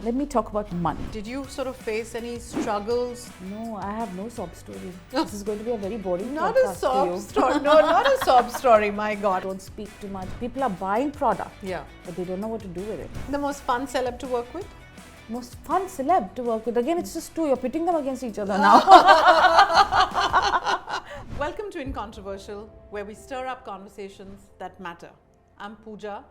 Let me talk about money. Did you sort of face any struggles? No, I have no sob story. This is going to be a very boring Not podcast a sob to you. story. No, not a sob story. My God. Don't speak too much. People are buying product, Yeah. but they don't know what to do with it. The most fun celeb to work with? Most fun celeb to work with. Again, it's just two. You're pitting them against each other now. Welcome to InControversial, where we stir up conversations that matter. I'm Pooja,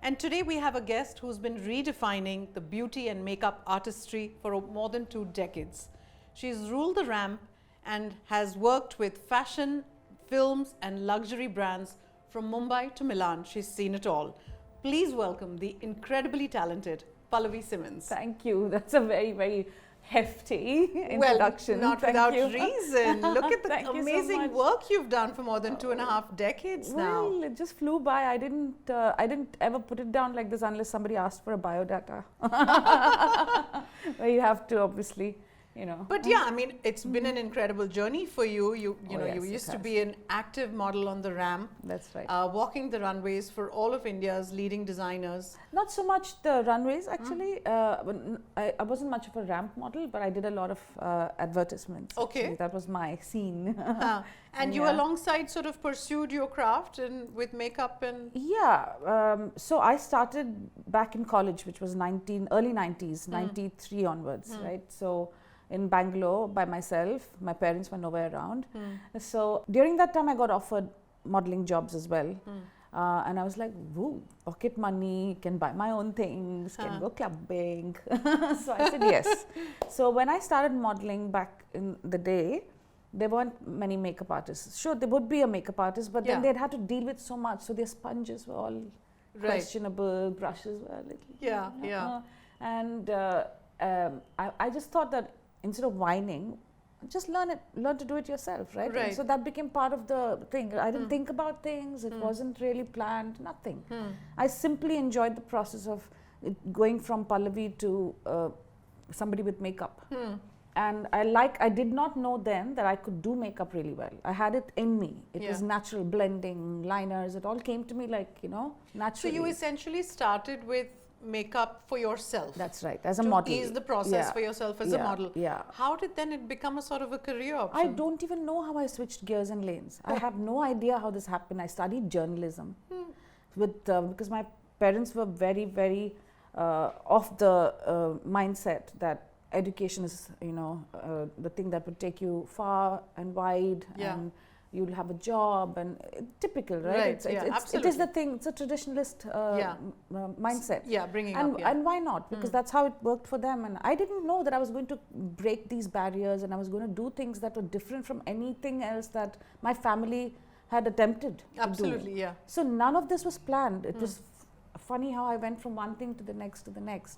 and today we have a guest who's been redefining the beauty and makeup artistry for more than 2 decades. She's ruled the ramp and has worked with fashion, films, and luxury brands from Mumbai to Milan. She's seen it all. Please welcome the incredibly talented Pallavi Symons. Thank you. That's a very, very hefty introduction. Well, not Thank without you. reason. Look at the Thank you so amazing much. work you've done for more than 2.5 decades now. Well, it just flew by. I didn't ever put it down like this unless somebody asked for a biodata. Where you have to obviously, you know. But yeah, I mean, it's been an incredible journey for you. You know, yes, you it used to has. be an active model on the ramp, That's right. walking the runways for all of India's leading designers. Not so much the runways actually. I wasn't much of a ramp model, but I did a lot of advertisements. Okay. Actually. That was my scene. And you Yeah. alongside sort of pursued your craft and with makeup and Yeah. So I started back in college, which was early 90s, 93 onwards, right? So in Bangalore by myself. My parents were nowhere around. So during that time, I got offered modeling jobs as well. And I was like, woo, pocket money, can buy my own things, can go clubbing. So I said yes. So when I started modeling back in the day, there weren't many makeup artists. Sure, there would be a makeup artist, but then Yeah. they'd had to deal with so much. So their sponges were all questionable, brushes were a little. Yeah, yeah. And I just thought that instead of whining, just learn to do it yourself, right? Right. And so that became part of the thing. I didn't think about things. It wasn't really planned, nothing. I simply enjoyed the process of going from Pallavi to somebody with makeup. And I did not know then that I could do makeup really well. I had it in me. It was natural, blending, liners. It all came to me like, so naturally. you essentially started with makeup for yourself. That's right, as a to model. ease the process Yeah. for yourself as a model. Yeah. How did then it become a sort of a career I option? don't even know how I switched gears and lanes. I have no idea how this happened. I studied journalism because my parents were very, very of the mindset that education is, the thing that would take you far and wide, and you'll have a job, and typical, right? Right, It is absolutely. the thing. It's a traditionalist mindset. Yeah, bringing And, up. Yeah. and why not? Because that's how it worked for them. And I didn't know that I was going to break these barriers and I was going to do things that were different from anything else that my family had attempted to do. Absolutely, yeah. So none of this was planned. It was funny how I went from one thing to the next.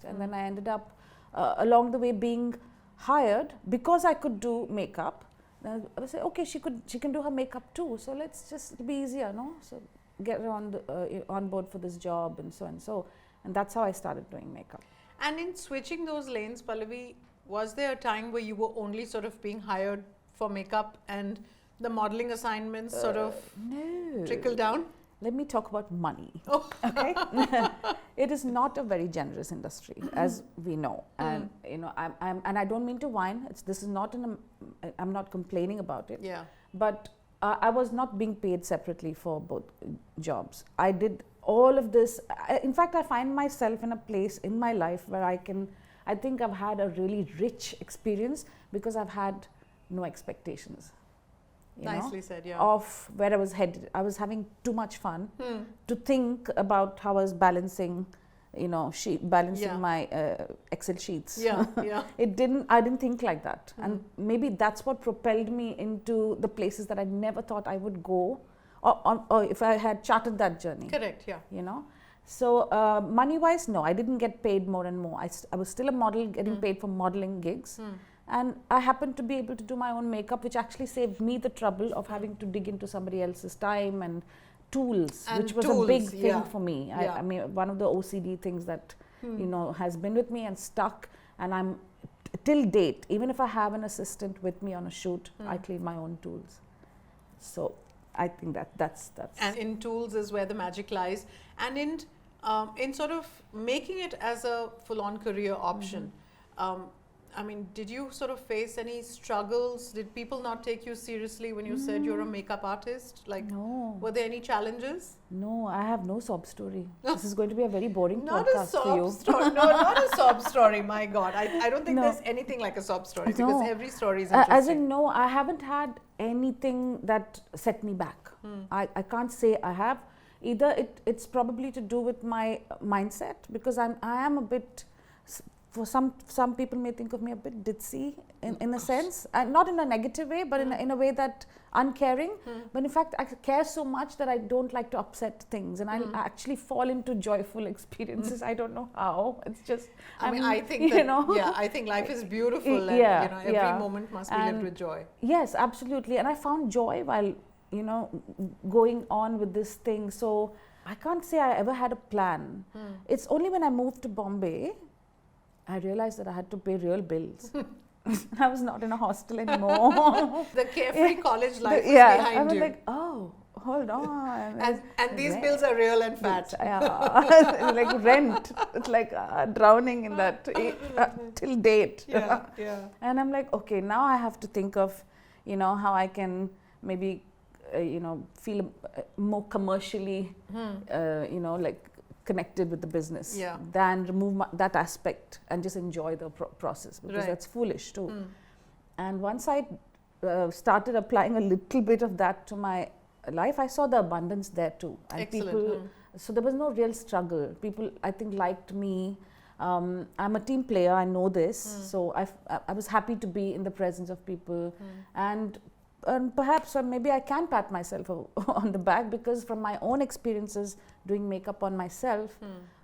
And then I ended up along the way being hired because I could do makeup. I would say, okay, she can do her makeup too. So it'll be easier, no? So get her on board for this job and so and so. And that's how I started doing makeup. And in switching those lanes, Pallavi, was there a time where you were only sort of being hired for makeup and the modeling assignments sort of No. trickle down? Let me talk about money. Oh. Okay, it is not a very generous industry, as we know, and I don't mean to whine. I'm not complaining about it. Yeah. But I was not being paid separately for both jobs. I did all of this. In fact, I find myself in a place in my life where I think I've had a really rich experience because I've had no expectations. Nicely said, yeah. Of where I was headed. I was having too much fun to think about how I was balancing, my Excel sheets. Yeah, yeah. I didn't think like that. And maybe that's what propelled me into the places that I never thought I would go or if I had charted that journey. Correct, yeah. So money-wise, no, I didn't get paid more and more. I was still a model getting paid for modeling gigs. And I happened to be able to do my own makeup, which actually saved me the trouble of having to dig into somebody else's time and tools, which was a big thing for me. I mean, one of the OCD things that, has been with me and stuck. And I'm, till date, even if I have an assistant with me on a shoot, I clean my own tools. So I think that's. And in tools is where the magic lies. And in In sort of making it as a full-on career option, I mean, did you sort of face any struggles? Did people not take you seriously when you said you're a makeup artist? Like, No. were there any challenges? No, I have no sob story. This is going to be a very boring Not a podcast for you. sob story. No, not a sob story. My God, I don't think No. there's anything like a sob story because No. every story is interesting. As in, no, I haven't had anything that set me back. I can't say I have. Either it's probably to do with my mindset, because I am a bit, for some people may think of me a bit ditzy in a sense, and not in a negative way, but in a way that uncaring. But in fact, I care so much that I don't like to upset things, and I actually fall into joyful experiences. I don't know how. It's just. I mean, I think that, yeah, I think life is beautiful, and every moment must be lived with joy. Yes, absolutely, and I found joy while going on with this thing. So I can't say I ever had a plan. It's only when I moved to Bombay, I realized that I had to pay real bills. I was not in a hostel anymore. The carefree college life is I behind was you. like, oh, hold on. And these bills are real and fat. Yeah, like rent. It's like drowning in that till date. Yeah, yeah. And I'm like, okay, now I have to think of, how I can maybe, feel more commercially, like connected with the business, than remove that aspect and just enjoy the process, because that's foolish too. And once I started applying a little bit of that to my life, I saw the abundance there too. And excellent. So there was no real struggle. People, I think, liked me. I'm a team player, I know this. So I was happy to be in the presence of people. And perhaps maybe I can pat myself on the back, because from my own experiences doing makeup on myself,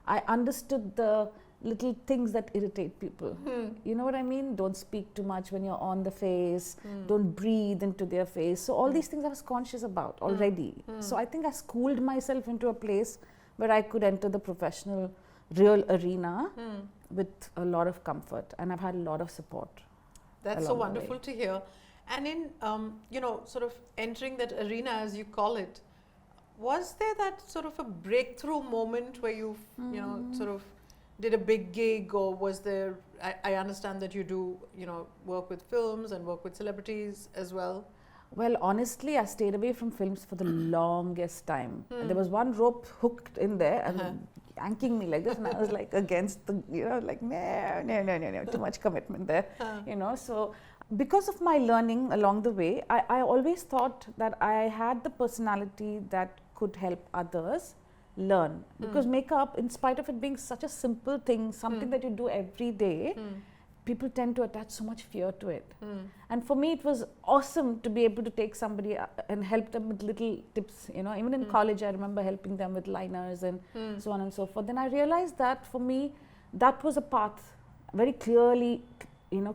I understood the little things that irritate people. You know what I mean? Don't speak too much when you're on the face. Don't breathe into their face. So all these things I was conscious about already. So I think I schooled myself into a place where I could enter the professional real arena with a lot of comfort, and I've had a lot of support. That's so wonderful to hear. And in, sort of entering that arena, as you call it, was there that sort of a breakthrough moment where you, sort of did a big gig, or was there, I understand that you do, work with films and work with celebrities as well? Well, honestly, I stayed away from films for the longest time. And there was one rope hooked in there and yanking me like this, and I was like against the, like, no, too much commitment there, so because of my learning along the way, I always thought that I had the personality that could help others learn. Because makeup, in spite of it being such a simple thing, something that you do every day, people tend to attach so much fear to it. And for me, it was awesome to be able to take somebody and help them with little tips. Even in college, I remember helping them with liners and so on and so forth. Then I realized that for me, that was a path very clearly,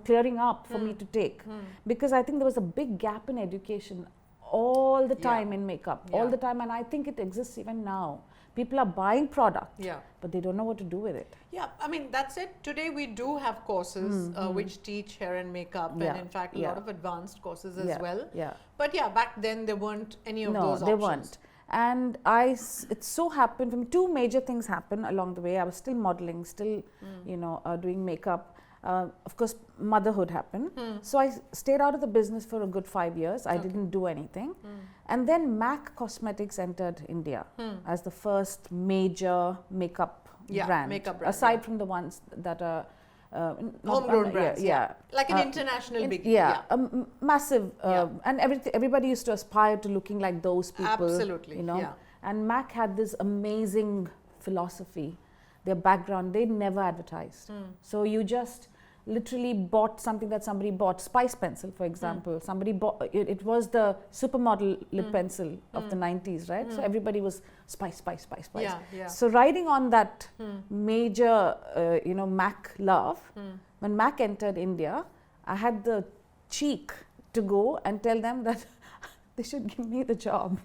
clearing up for me to take. Because I think there was a big gap in education all the time in makeup, all the time. And I think it exists even now. People are buying product, but they don't know what to do with it. Yeah, I mean, that's it. Today we do have courses which teach hair and makeup, and in fact a lot of advanced courses as well. But back then there weren't any of those options. No, there weren't. And it so happened, for me, two major things happened along the way. I was still modeling, still, doing makeup. Of course, motherhood happened. So I stayed out of the business for a good 5 years. I didn't do anything. And then MAC Cosmetics entered India as the first major makeup brand. Aside from the ones that are homegrown brands. Like an international big. Massive. And everybody used to aspire to looking like those people. Absolutely. And MAC had this amazing philosophy. Their background, they never advertised. So you just literally bought something that somebody bought. Spice pencil, for example. Somebody bought it. Was the supermodel lip pencil of the 90s, right? So everybody was spice. So riding on that major, MAC love, when MAC entered India, I had the cheek to go and tell them that they should give me the job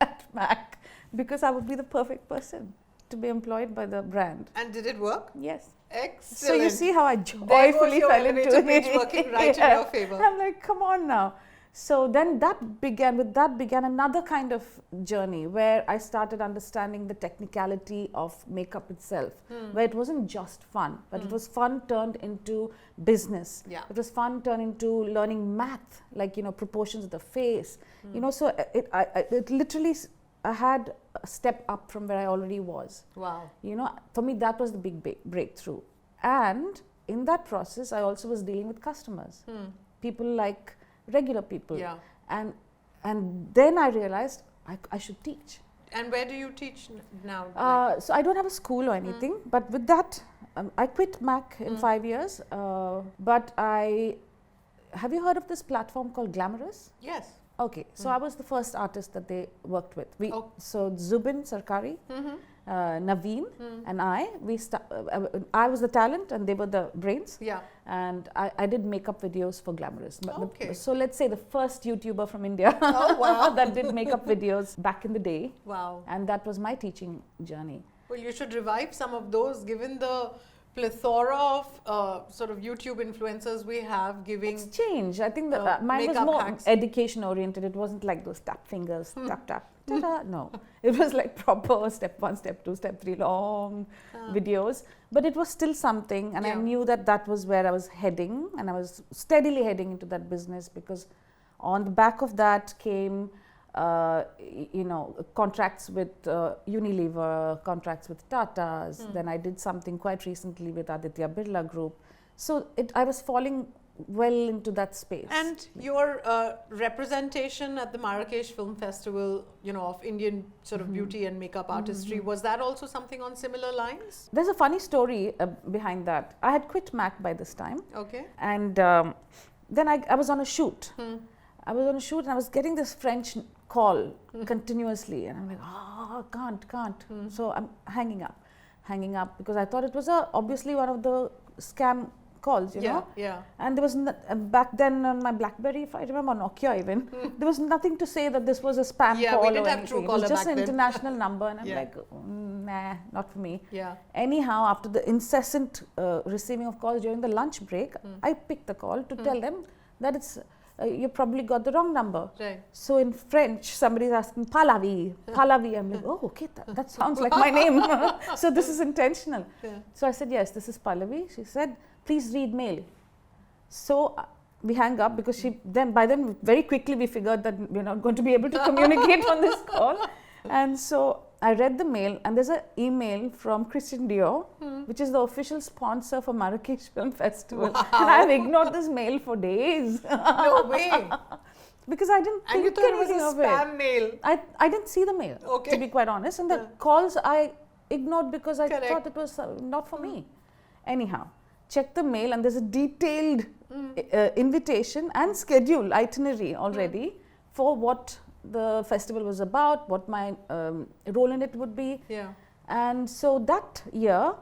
at MAC, because I would be the perfect person to be employed by the brand. And did it work? Yes. Excellent. So you see how I joyfully fell into it. Page working right in your favor. I'm like, come on now. So then that began another kind of journey where I started understanding the technicality of makeup itself, where it wasn't just fun, but it was fun turned into business. Yeah. It was fun turned into learning math, like, proportions of the face, so it literally, I had a step up from where I already was. Wow. For me, that was the big breakthrough. And in that process, I also was dealing with customers, people like regular people. Yeah. And then I realized I should teach. And where do you teach now? So I don't have a school or anything, but with that, I quit Mac in 5 years. But have you heard of this platform called Glamorous? Yes. Okay, so I was the first artist that they worked with. So Zubin Sarkari, Naveen and I was the talent and they were the brains. Yeah. And I did makeup videos for Glamorous. Okay. So let's say the first YouTuber from India that did makeup videos back in the day. Wow. And that was my teaching journey. Well, you should revive some of those, given the plethora of sort of YouTube influencers we have giving. It's changed. I think that mine was more education oriented. It wasn't like those tap fingers, tap, ta-da. No, it was like proper step 1, step 2, step 3 long videos. But it was still something, and I knew that was where I was heading, and I was steadily heading into that business, because on the back of that came contracts with Unilever, contracts with Tata's. Then I did something quite recently with Aditya Birla Group. So I was falling well into that space. And your representation at the Marrakesh Film Festival, of Indian sort of beauty and makeup artistry, was that also something on similar lines? There's a funny story behind that. I had quit Mac by this time. Okay. And then I was on a shoot. I was on a shoot and I was getting this French call continuously, and I'm like, can't. So I'm hanging up because I thought it was obviously one of the scam calls, you know. Yeah. And there was back then on my BlackBerry, if I remember, Nokia even, there was nothing to say that this was a spam call we didn't or have anything. Truecaller. It was just back an then. international number, and I'm like, nah, not for me. Yeah. Anyhow, after the incessant receiving of calls during the lunch break, I picked the call to tell them that it's you probably got the wrong number. Right. So in French, somebody's asking Pallavi. I'm like, oh, okay, that sounds like my name. So this is intentional. Yeah. So I said, yes, this is Pallavi. She said, please read mail. So we hang up, because by then very quickly we figured that we're not going to be able to communicate on this call. And so I read the mail, and there's an email from Christian Dior, which is the official sponsor for Marrakesh Film Festival. Wow. And I've ignored this mail for days. No way. Because I didn't think you thought it was a spam mail. I didn't see the mail, to be quite honest. And the calls I ignored because I thought it was not for me. Anyhow, check the mail, and there's a detailed invitation and schedule itinerary already for what the festival was about, what my role in it would be. Yeah. And so that year,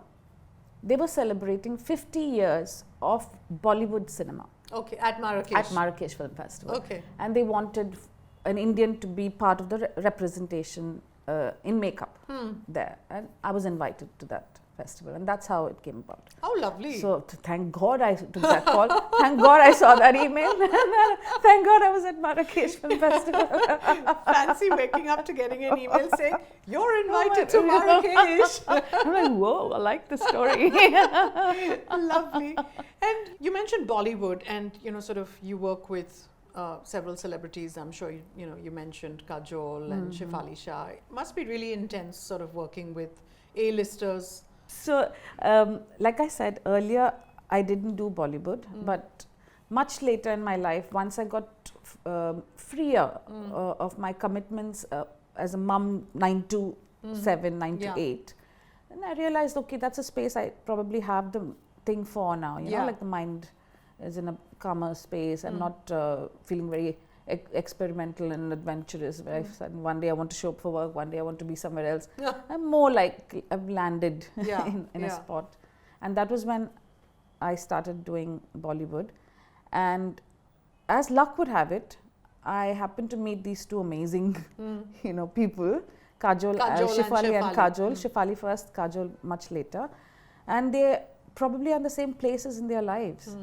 they were celebrating 50 years of Bollywood cinema. Okay, at Marrakesh. At Marrakesh Film Festival. Okay. And they wanted an Indian to be part of the representation in makeup there. And I was invited to that festival, and that's how it came about. How lovely. So thank God I took that call. Thank God I saw that email. Thank God I was at Marrakesh Film Festival. Fancy waking up to getting an email saying, you're invited to Marrakesh. I'm like, whoa, I like the story. Lovely. And you mentioned Bollywood, and sort of you work with several celebrities. I'm sure you mentioned Kajol and Shefali Shah. It must be really intense sort of working with A-listers. So, like I said earlier, I didn't do Bollywood, but much later in my life, once I got freer of my commitments as a mum, 9 to 7, 9 to 8, and I realized, okay, that's a space I probably have the thing for now, you know, like the mind is in a calmer space. I'm not feeling very experimental and adventurous, where I said one day I want to show up for work, one day I want to be somewhere else. I'm more like I've landed in a spot. And that was when I started doing Bollywood. And as luck would have it, I happened to meet these two amazing people, Kajol Shefali and Kajol. Shefali first, Kajol much later. And they probably are in the same places in their lives.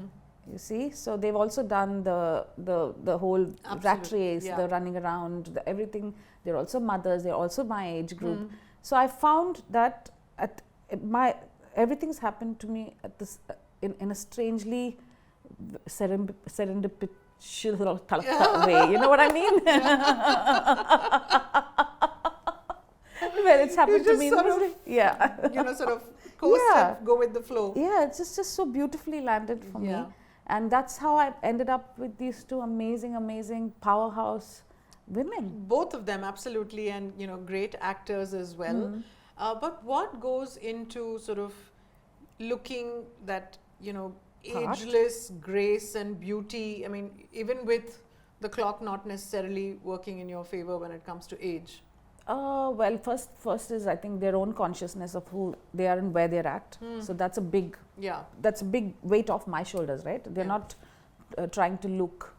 you see. So they've also done the whole rat race, the running around, the everything. They're also mothers. They're also my age group. So I found that everything's happened to me at this in a strangely serendipitous way. You know what I mean? Well, it's happened to me. Sort of coast and go with the flow. Yeah, it's just so beautifully landed for me. And that's how I ended up with these two amazing powerhouse women. Both of them, absolutely, and great actors as well. But what goes into sort of looking that, ageless grace and beauty? I mean, even with the clock not necessarily working in your favor when it comes to age. Well, first is I think their own consciousness of who they are and where they're at. So that's a big weight off my shoulders, right? They're not trying to look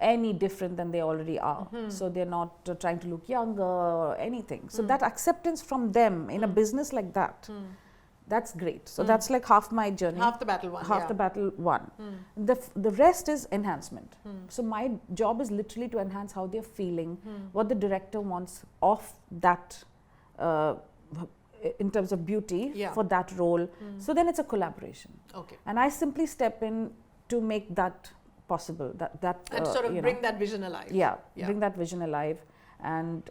any different than they already are. So they're not trying to look younger or anything. So that acceptance from them in a business like that, that's great. So that's like half my journey. Half the battle won. Half the battle won. The rest is enhancement. So my job is literally to enhance how they're feeling, what the director wants of that in terms of beauty for that role. So then it's a collaboration. Okay. And I simply step in to make that possible. And sort of bring that vision alive. Yeah, bring that vision alive. And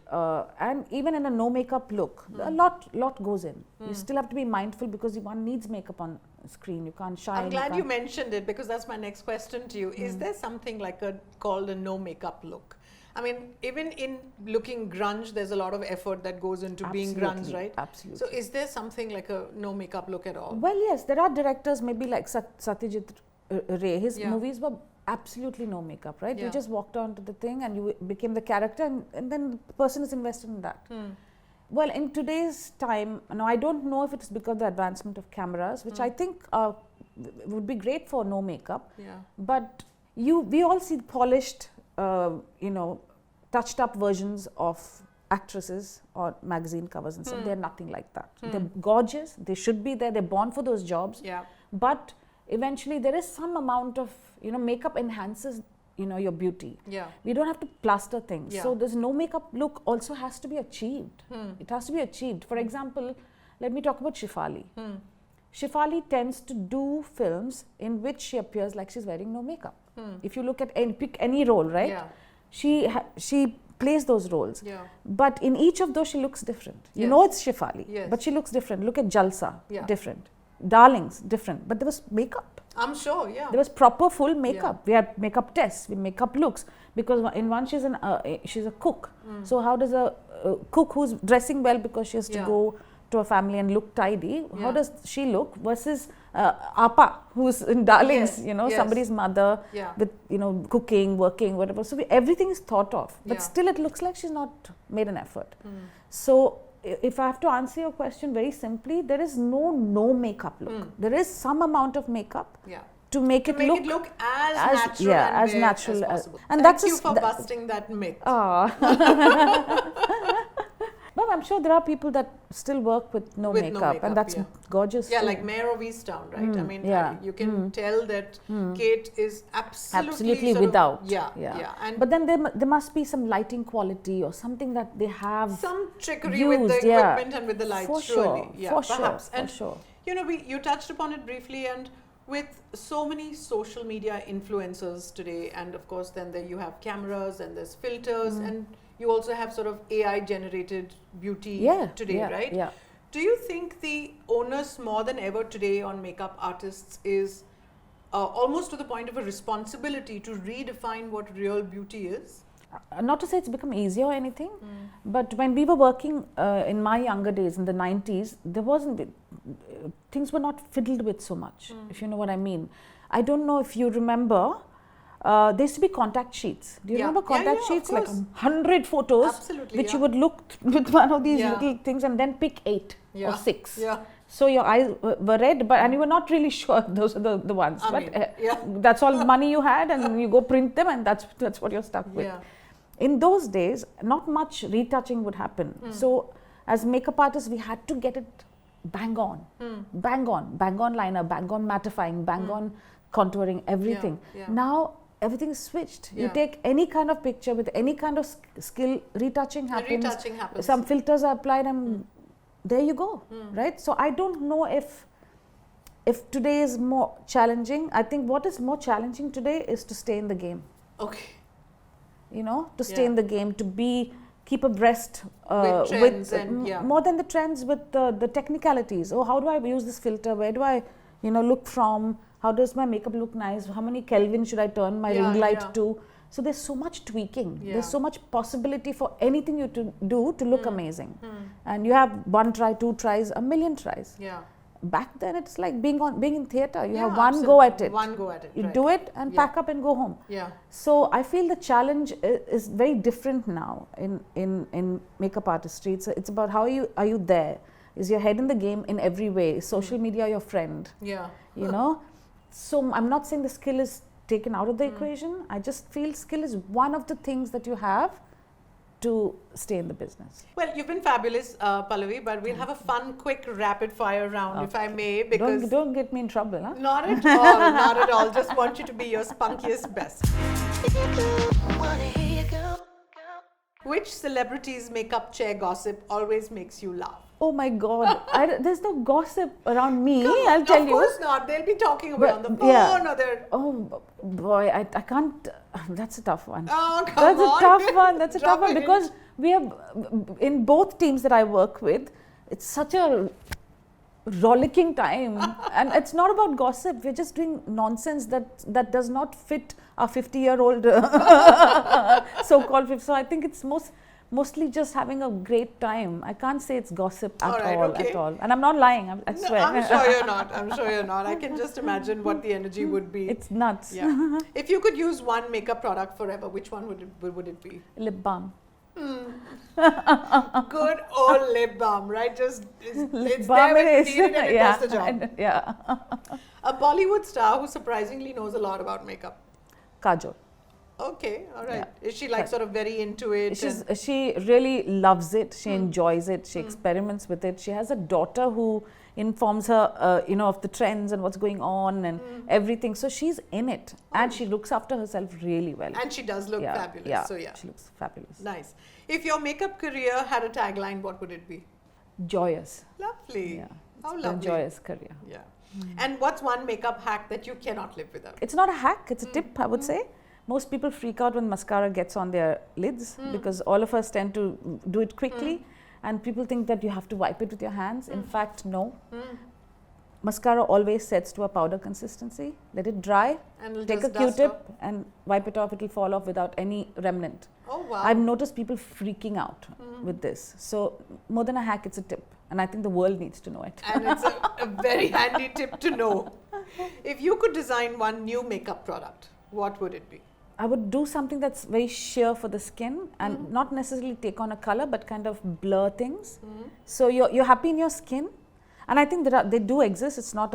even in a no makeup look, a lot goes in. You still have to be mindful because one needs makeup on screen. You can't shine. I'm glad you mentioned it because that's my next question to you. Is there something like called a no makeup look? I mean, even in looking grunge, there's a lot of effort that goes into being grunge, right? Absolutely. So is there something like a no makeup look at all? Well, yes, there are directors, maybe like Satyajit Ray. His movies were absolutely no makeup, right? You just walked onto the thing and you became the character, and then the person is invested in that. Well, in today's time, now I don't know if it's because of the advancement of cameras, which I think would be great for no makeup. But we all see polished, touched up versions of actresses or magazine covers and stuff. They're nothing like that. They're gorgeous. They should be there. They're born for those jobs. But eventually there is some amount of makeup enhances your beauty. We don't have to plaster things. So this no makeup look also has to be achieved. It has to be achieved. For example, let me talk about Shefali. Shefali tends to do films in which she appears like she's wearing no makeup. If you look at pick any role, right? She plays those roles. But in each of those she looks different. You know it's Shefali, but she looks different. Look at Jalsa, different. Darlings, different. But there was makeup. I'm sure, There was proper full makeup. We had makeup tests, we makeup looks. Because in one she's a cook. So how does a cook who's dressing well because she has to go to a family and look tidy, how does she look versus Appa who's in Darlings, somebody's mother with cooking, working, whatever. So everything is thought of, but still it looks like she's not made an effort. So if I have to answer your question very simply, there is no makeup look. There is some amount of makeup to make it look as natural as possible. And Thank you for busting that myth. But I'm sure there are people that still work with no makeup, and that's gorgeous. Yeah, like Mayor of Easttown, right? I mean, you can tell that Kate is absolutely without. And but then there must be some lighting quality or something that they have. Some trickery with the equipment and with the lights, for surely. Sure, Perhaps. For sure. You touched upon it briefly, and with so many social media influencers today, and of course then there you have cameras and there's filters and you also have sort of AI generated beauty today, right? Do you think the onus more than ever today on makeup artists is almost to the point of a responsibility to redefine what real beauty is? Not to say it's become easier or anything, but when we were working in my younger days in the 90s, there wasn't, things were not fiddled with so much, if you know what I mean. I don't know if you remember, there used to be contact sheets. Do you remember contact sheets? Like 100 photos, which you would look with one of these little things and then pick 8 or 6. So your eyes were red, and you were not really sure those are the ones. That's all money you had, and you go print them, and that's what you're stuck with. In those days, not much retouching would happen. So as makeup artists, we had to get it bang on, bang on liner, bang on mattifying, bang on contouring, everything. Now everything is switched. You take any kind of picture with any kind of skill, retouching happens. Some filters are applied and there you go, right? So I don't know if today is more challenging. I think what is more challenging today is to stay in the game. Okay. You know, to stay in the game, to keep abreast with trends more than the trends, with the technicalities. Oh, how do I use this filter? Where do I, look from? How does my makeup look nice? How many Kelvin should I turn my ring light to? So there's so much tweaking. There's so much possibility for anything you to do to look amazing. And you have one try, two tries, a million tries. Back then it's like being in theatre. You have one go at it. One go at it. You do it and pack up and go home. So I feel the challenge is very different now in makeup artistry. It's about how are you there? Is your head in the game in every way? Social media your friend. So I'm not saying the skill is taken out of the equation. I just feel skill is one of the things that you have to stay in the business. Well, you've been fabulous, Pallavi, but we'll have a fun, quick, rapid fire round, if I may, because... Don't get me in trouble, huh? Not at all, not at all. Just want you to be your spunkiest best. Which celebrity's makeup chair gossip always makes you laugh? Oh my God, there's no gossip around me, I'll tell you. Of course not. They'll be talking about on the phone or they're... Oh boy, I can't... That's a tough one. Oh, come on. That's a tough one because we have, in both teams that I work with, it's such a rollicking time and it's not about gossip. We're just doing nonsense that does not fit our 50-year-old so-called. So I think it's mostly just having a great time. I can't say it's gossip at all. And I'm not lying, I swear. I'm sure you're not. I can just imagine what the energy would be. It's nuts. Yeah. If you could use one makeup product forever, which one would it be? Lip balm. Good old lip balm, right? Just it's there when you need it and it does the job. A Bollywood star who surprisingly knows a lot about makeup. Kajol. Okay, all right. Is she like sort of very into it? She really loves it. She enjoys it. She experiments with it. She has a daughter who informs her, of the trends and what's going on and everything. So she's in it and she looks after herself really well. And she does look fabulous. Yeah, so she looks fabulous. Nice. If your makeup career had a tagline, what would it be? Joyous. Lovely. Yeah. How lovely. A joyous career. Yeah. And what's one makeup hack that you cannot live without? It's not a hack. It's a tip, I would say. Most people freak out when mascara gets on their lids because all of us tend to do it quickly and people think that you have to wipe it with your hands. In fact, no. Mascara always sets to a powder consistency. Let it dry, and take a Q-tip and wipe it off. It will fall off without any remnant. Oh wow. I've noticed people freaking out with this. So more than a hack, it's a tip. And I think the world needs to know it. And it's a very handy tip to know. If you could design one new makeup product, what would it be? I would do something that's very sheer for the skin and not necessarily take on a color but kind of blur things. So you're happy in your skin, and I think they do exist. It's not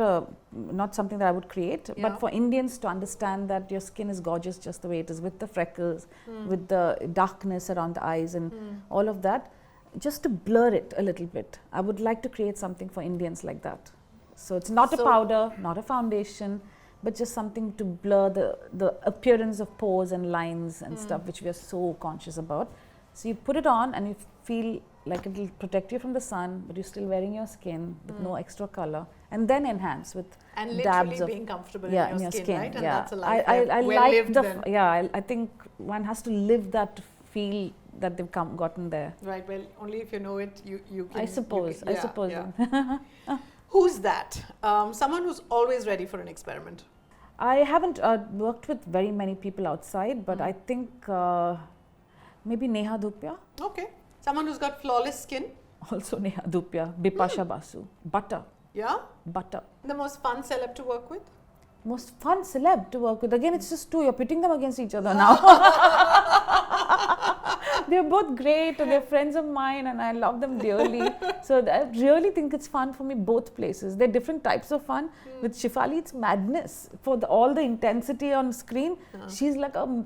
something that I would create, but for Indians to understand that your skin is gorgeous just the way it is, with the freckles, with the darkness around the eyes and all of that, just to blur it a little bit. I would like to create something for Indians like that. So it's not a powder, not a foundation, but just something to blur the appearance of pores and lines and stuff, which we are so conscious about. So you put it on and you feel like it will protect you from the sun, but you're still wearing your skin with no extra color, and then enhance with and dabs of being comfortable in your skin, right? And that's a life I think one has to live that to feel that they've gotten there. Right. Well, only if you know it, you can. I suppose. Yeah. Who's that? Someone who's always ready for an experiment. I haven't worked with very many people outside, but I think maybe Neha Dhupia. Okay. Someone who's got flawless skin. Also Neha Dhupia, Bipasha Basu. Butter. Yeah? Butter. The most fun celeb to work with? Most fun celeb to work with. Again, it's just two. You're pitting them against each other now. They're both great and they're friends of mine and I love them dearly. So I really think it's fun for me both places. They're different types of fun. With Shefali, it's madness. For all the intensity on screen, she's like a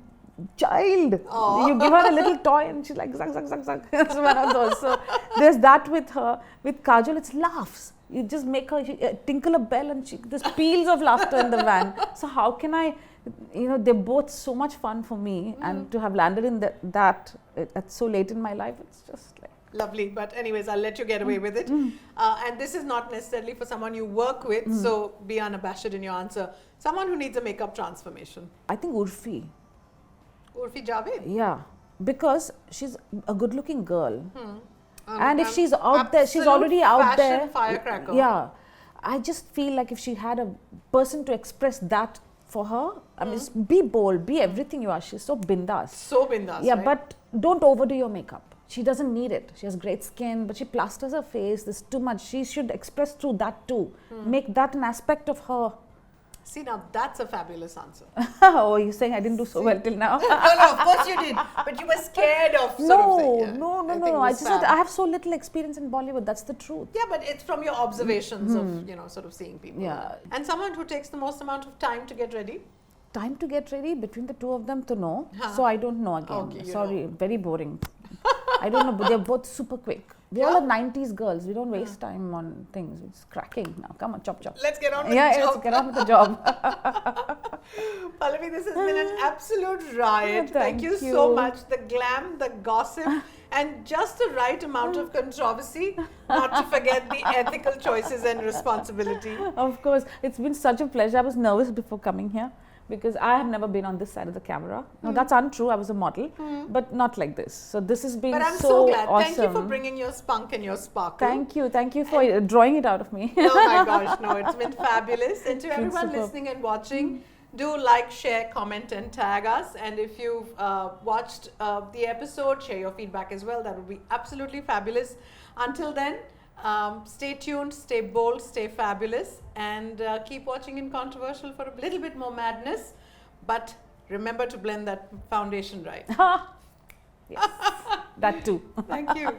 child. Aww. You give her a little toy and she's like, zag, zag, zag, zag. It's one of those. So there's that with her. With Kajol, it's laughs. You just make her tinkle a bell and there's peals of laughter in the van. So how can I, they're both so much fun for me, and to have landed in that at so late in my life, it's just like. Lovely, but anyways, I'll let you get away with it. And this is not necessarily for someone you work with, so be unabashed in your answer. Someone who needs a makeup transformation. I think Urfi. Urfi Javed? Yeah, because she's a good-looking girl. And if she's out there, she's already out there. Firecracker. Yeah, I just feel like if she had a person to express that for her, I mean, be bold, be everything you are. She's so bindas. So bindas, yeah, right? But don't overdo your makeup. She doesn't need it. She has great skin, but she plasters her face. There's too much. She should express through that too. Make that an aspect of her. See, now that's a fabulous answer. Oh, you're saying I didn't do so well till now? No, of course you did. But you were scared of sort of saying, No. I just said I have so little experience in Bollywood. That's the truth. Yeah, but it's from your observations of, sort of seeing people. Yeah. And someone who takes the most amount of time to get ready? Time to get ready between the two of them to know. So I don't know again. Okay, Sorry, very boring. I don't know, but they're both super quick. We all are 90s girls. We don't waste time on things. It's cracking now. Come on, chop. Let's get on with the job. Let's get on with the job. Pallavi, this has been an absolute riot. Thank you so much. The glam, the gossip, and just the right amount of controversy, not to forget the ethical choices and responsibility. Of course. It's been such a pleasure. I was nervous before coming here, because I have never been on this side of the camera. No, that's untrue. I was a model, but not like this. So this has been But I'm so glad. awesome. Thank you for bringing your spunk and your sparkle. Thank you for drawing it out of me. Oh my gosh, no, it's been fabulous. And to everyone superb. listening and watching, do like, share, comment and tag us. And if you've watched the episode, share your feedback as well. That would be absolutely fabulous. Until then, stay tuned, stay bold, stay fabulous, and keep watching InControversial for a little bit more madness. But remember to blend that foundation right. Yes, that too. Thank you.